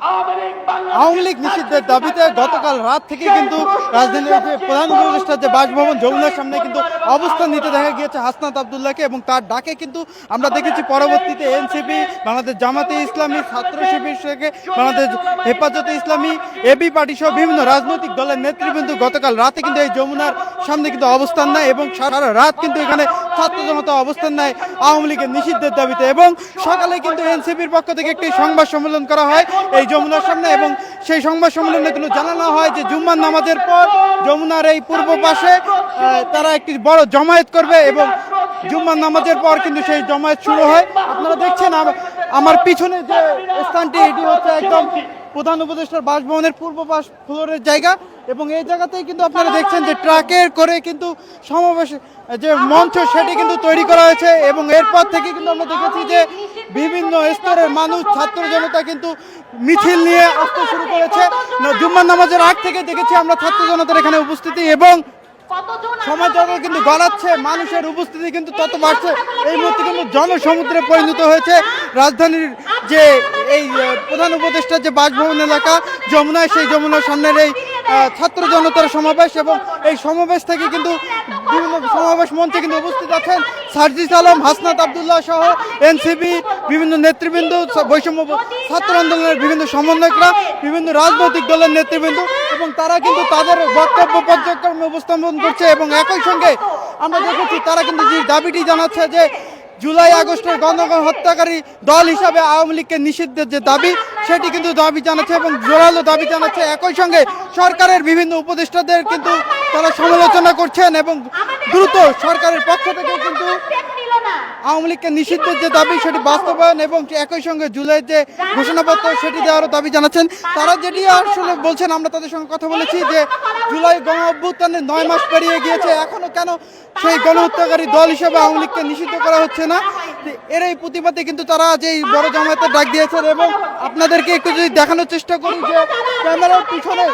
আওয়ামী লীগ নিষিদ্ধের দাবিতে গতকাল রাত থেকে কিন্তু রাজধানীর যে প্রধান উপদেষ্টার যে বাসভবন যমুনার সামনে কিন্তু অবস্থান নিতে দেখা গিয়েছে হাসনাত আব্দুল্লাহকে, এবং তার ডাকে কিন্তু আমরা দেখেছি পরবর্তীতে এনসিপি, বাংলাদেশ জামাতে ইসলামী, ছাত্র শিবির থেকে বাংলাদেশ হেফাজতে ইসলামী, এবি পার্টি সহ বিভিন্ন রাজনৈতিক দলের নেতৃবৃন্দ গতকাল রাতে কিন্তু এই যমুনার সামনে কিন্তু অবস্থান নেয় এবং সারা রাত কিন্তু এখানে ছাত্র জনতা অবস্থান নেয় আওয়ামী লীগের নিষিদ্ধের দাবিতে। এবং সকালে কিন্তু এনসিপির পক্ষ থেকে একটি সংবাদ সম্মেলন করা হয় এই যমুনার সামনে, এবং সেই সংবাদ সম্মেলনে কিন্তু জানানো হয় যে জুম্মার নামাজের পর যমুনার এই পূর্ব পাশে তারা একটি বড় জমায়েত করবে, এবং জুম্মার নামাজের পর কিন্তু সেই জমায়েত শুরু হয়। আপনারা দেখছেন আমার পিছনে যে স্থানটি, এটি হচ্ছে একদম প্রধান উপদেষ্টার বাসভবনের পূর্ব পাশ ফ্লোরের জায়গা, এবং এই জায়গাতেই কিন্তু আপনারা দেখছেন যে ট্রাকের করে কিন্তু সমাবেশ যে মঞ্চ সেটি কিন্তু তৈরি করা হয়েছে, এবং এরপর থেকে কিন্তু আমরা দেখেছি যে বিভিন্ন স্তরের মানুষ, ছাত্র জনতা কিন্তু মিছিল নিয়ে আসতে শুরু করেছে। জুম্মার নামাজের আগ থেকে দেখেছি আমরা ছাত্র জনতার এখানে উপস্থিতি, এবং সমাজ যত কিন্তু গড়াচ্ছে, মানুষের উপস্থিতি কিন্তু তত বাড়ছে। এই মুহূর্তে কিন্তু জনসমুদ্রে পরিণত হয়েছে রাজধানীর যে এই প্রধান উপদেষ্টার যে বাসভবন এলাকা যমুনায়, সেই যমুনার সামনের এই ছাত্র জনতার সমাবেশ, এবং এই সমাবেশ থেকে কিন্তু বিভিন্ন সমাবেশ মঞ্চে কিন্তু উপস্থিত আছেন সার্জিস আলম, হাসনাত আব্দুল্লাহ সহ এনসিপি বিভিন্ন নেতৃবৃন্দ, বৈষম্য ছাত্র আন্দোলনের বিভিন্ন সমন্বয়করা, বিভিন্ন রাজনৈতিক দলের নেতৃবৃন্দ, এবং তারা কিন্তু তাদের বক্তব্য পর্যায়ক্রমে উপস্থাপন করছে। এবং একই সঙ্গে আমরা দেখেছি তারা কিন্তু যে দাবিটি জানাচ্ছে যে জুলাই আগস্টের গণহত্যাকারী দল হিসাবে আওয়ামী লীগকে নিষিদ্ধের যে দাবি, সেটি কিন্তু দাবি জানাচ্ছে এবং জোরালো দাবি জানাচ্ছে। একই সঙ্গে সরকারের বিভিন্ন উপদেষ্টাদের কিন্তু তারা সমালোচনা করছেন, এবং দ্রুত সরকারের পক্ষ থেকে কিন্তু আওয়ামী লীগকে নিষিদ্ধের যে দাবি সেটি বাস্তবায়ন, এবং একই সঙ্গে জুলাইয়ের যে ঘোষণাপত্র সেটি দেওয়ারও দাবি জানাচ্ছেন। তারা যেটি আসলে বলছেন, আমরা তাদের সঙ্গে কথা বলেছি যে জুলাই গণ অভ্যুত্থানের 9 মাস পেরিয়ে গিয়েছে, এখনো কেন সেই গণহত্যাকারী দল হিসেবে আওয়ামী লীগকে নিষিদ্ধ করা হচ্ছে না। এর এই প্রতিবাদে কিন্তু তারা যে বড় জামায়াতের ডাক দিয়েছেন, এবং আপনাদেরকে একটু যদি দেখানোর চেষ্টা করি যে ক্যামেরার পিছনে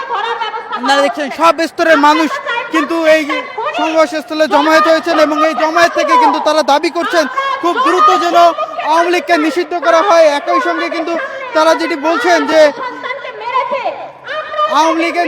আপনারা দেখছেন সব স্তরের মানুষ কিন্তু এই সংঘর্ষস্থলে জমায়েত হয়েছেন, এবং এই জমায়েত থেকে কিন্তু তারা দাবি করছেন খুব দ্রুত যেন আওয়ামী লীগকে নিষিদ্ধ করা হয়। একই সঙ্গে কিন্তু তারা যেটি বলছেন যে আওয়ামী লীগের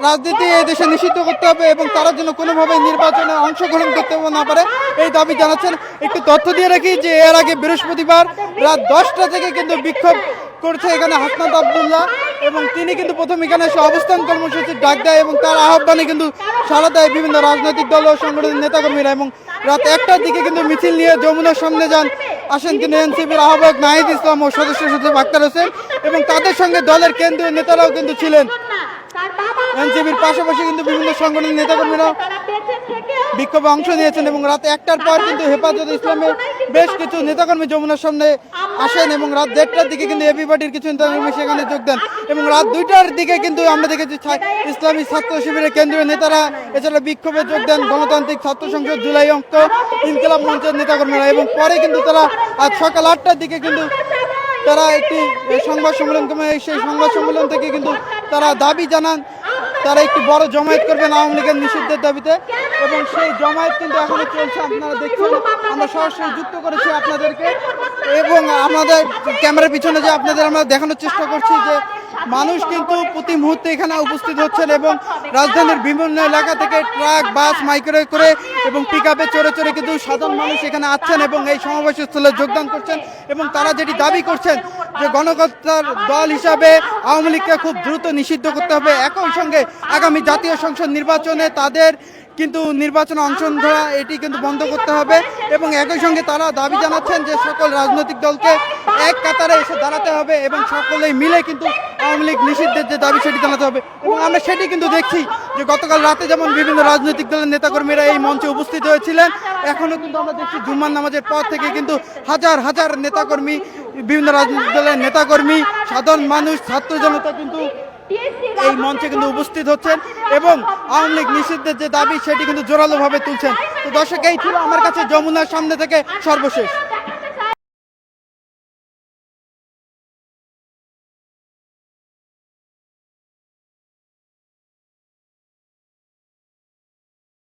রাজনীতি এই দেশে নিষিদ্ধ করতে হবে, এবং তারা যেন কোনোভাবে নির্বাচনে অংশগ্রহণ করতে না পারে, এই দাবি জানাচ্ছেন। একটু তথ্য দিয়ে রাখি যে এর আগে বৃহস্পতিবার রাত 10টা থেকে কিন্তু বিক্ষোভ করছে এখানে হাসনাত আব্দুল্লাহ, এবং তিনি কিন্তু প্রথম এখানে এসে অবস্থান কর্মসূচির ডাক দেয়, এবং তার আহ্বানে কিন্তু সাড়া দেয় বিভিন্ন রাজনৈতিক দল ও সংগঠনের নেতাকর্মীরা। এবং রাত 1টার দিকে কিন্তু মিছিল নিয়ে যমুনার সামনে আসেন কিন্তু এনসিপির আহ্বায়ক নাহিদ ইসলাম ও সদস্য সচিব আক্তার হোসেন, এবং তাদের সঙ্গে দলের কেন্দ্রীয় নেতারাও কিন্তু ছিলেন। এনসিপির পাশাপাশি কিন্তু বিভিন্ন সংগঠনের নেতাকর্মীরা বিক্ষোভে অংশ নিয়েছেন, এবং রাত 1টার পর কিন্তু হেফাজত ইসলামের বেশ কিছু নেতাকর্মী যমুনার সামনে আসেন, এবং রাত 1:30টার দিকে কিন্তু এবি পার্টির কিছু নেতাকর্মী সেখানে যোগ দেন, এবং রাত 2টার দিকে কিন্তু আমরা দেখেছি ইসলামী ছাত্র শিবিরের কেন্দ্রীয় নেতারা এছাড়া বিক্ষোভে যোগ দেন গণতান্ত্রিক ছাত্র সংসদ, জুলাই অঙ্ক, ইনকিলাব মঞ্চের নেতাকর্মীরা। এবং পরে কিন্তু তারা আজ সকাল 8টার দিকে কিন্তু তারা একটি সংবাদ সম্মেলন করে, সেই সংবাদ সম্মেলন থেকে কিন্তু তারা দাবি জানান তারা একটি বড় জমায়েত করবেন আওয়ামী লীগের নিষিদ্ধের দাবিতে, এবং সেই জমায়েত কিন্তু এখনো চলছে। আপনারা দেখছেন, আমরা সরাসরি যুক্ত করেছি আপনাদেরকে, এবং আমাদের ক্যামেরার পিছনে যে আপনাদের আমরা দেখানোর চেষ্টা করছি যে মানুষ কিন্তু প্রতি মুহূর্তে এখানে উপস্থিত হচ্ছেন, এবং রাজধানীর বিভিন্ন এলাকা থেকে ট্রাক, বাস, মাইক্রোওয়েভ করে এবং পিকআপে চড়ে চড়ে কিন্তু সাধারণ মানুষ এখানে আসছেন এবং এই সমাবেশস্থলে যোগদান করছেন, এবং তারা যেটি দাবি করছেন যে গণহত্যার দল হিসাবে আওয়ামী লীগকে খুব দ্রুত নিষিদ্ধ করতে হবে। একই সঙ্গে আগামী জাতীয় সংসদ নির্বাচনে তাদের কিন্তু নির্বাচনে অংশগ্রহণ করা এটি কিন্তু বন্ধ করতে হবে, এবং একই সঙ্গে তারা দাবি জানাচ্ছেন যে সকল রাজনৈতিক দলকে এক কাতারে এসে দাঁড়াতে হবে, এবং সকলেই মিলে কিন্তু আওয়ামী লীগ নিষিদ্ধের যে দাবি সেটি জানাতে হবে। এবং আমরা সেটি কিন্তু দেখছি যে গতকাল রাতে যেমন বিভিন্ন রাজনৈতিক দলের নেতাকর্মীরা এই মঞ্চে উপস্থিত হয়েছিলেন, এখনো কিন্তু আমরা দেখছি জুম্মার নামাজের পর থেকে কিন্তু হাজার হাজার নেতাকর্মী, বিভিন্ন রাজনৈতিক দলের নেতাকর্মী, সাধারণ মানুষ, ছাত্র জনতা কিন্তু এই মঞ্চে কিন্তু উপস্থিত হচ্ছেন, এবং আওয়ামী লীগ নিষিদ্ধের যে দাবি সেটি কিন্তু জোরালোভাবে তুলছেন। তো দর্শক, এই ছিল আমার কাছে যমুনার সামনে থেকে সর্বশেষ।